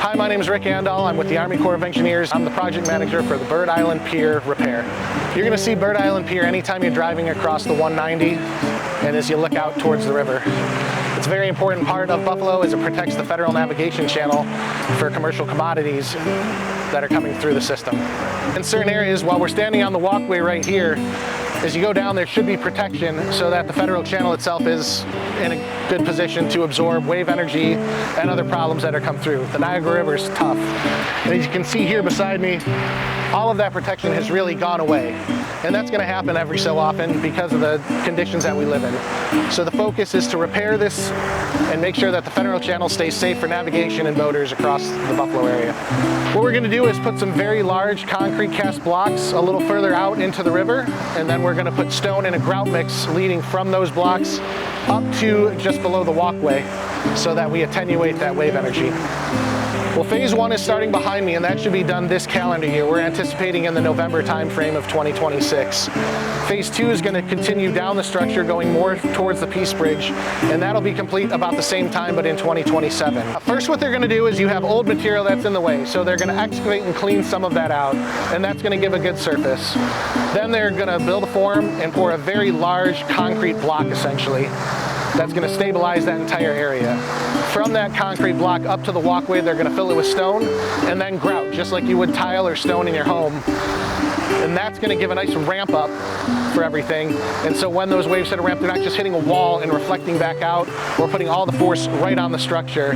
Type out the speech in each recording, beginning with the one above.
Hi, my name is Rick Andol. I'm with the Army Corps of Engineers. I'm the project manager for the Bird Island Pier repair. You're going to see Bird Island Pier anytime you're driving across the 190 and as you look out towards the river. It's a very important part of Buffalo as it protects the federal navigation channel for commercial commodities that are coming through the system. In certain areas, while we're standing on the walkway right here, as you go down, there should be protection so that the federal channel itself is in a good position to absorb wave energy and other problems that are come through. The Niagara River is tough. And as you can see here beside me, all of that protection has really gone away. And that's going to happen every so often because of the conditions that we live in. So the focus is to repair this and make sure that the federal channel stays safe for navigation and boaters across the Buffalo area. What we're going to do is put some very large concrete cast blocks a little further out into the river, and then we're going to put stone and a grout mix leading from those blocks up to just below the walkway so that we attenuate that wave energy. Well, phase one is starting behind me, and that should be done this calendar year. We're anticipating in the November timeframe of 2026. Phase two is going to continue down the structure, going more towards the Peace Bridge, and that'll be complete about the same time, but in 2027. First, what they're going to do is you have old material that's in the way, so they're going to excavate and clean some of that out, and that's going to give a good surface. Then they're going to build a form and pour a very large concrete block, essentially, that's going to stabilize that entire area. From that concrete block up to the walkway, they're going to fill it with stone and then grout, just like you would tile or stone in your home. And that's going to give a nice ramp up for everything. And so when those waves hit a ramp, they're not just hitting a wall and reflecting back out or putting all the force right on the structure.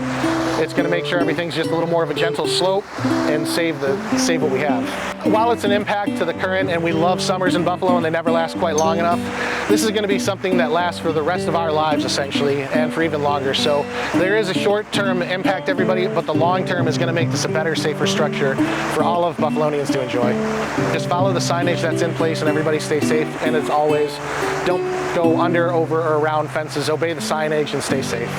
It's going to make sure everything's just a little more of a gentle slope and save what we have. While it's an impact to the current, and we love summers in Buffalo and they never last quite long enough, this is going to be something that lasts for the rest of our lives, essentially, and for even longer. So there is a short-term impact, everybody, but the long-term is going to make this a better, safer structure for all of Buffalonians to enjoy. Just follow the signage that's in place and everybody stay safe. And as always, don't go under, over, or around fences. Obey the signage and stay safe.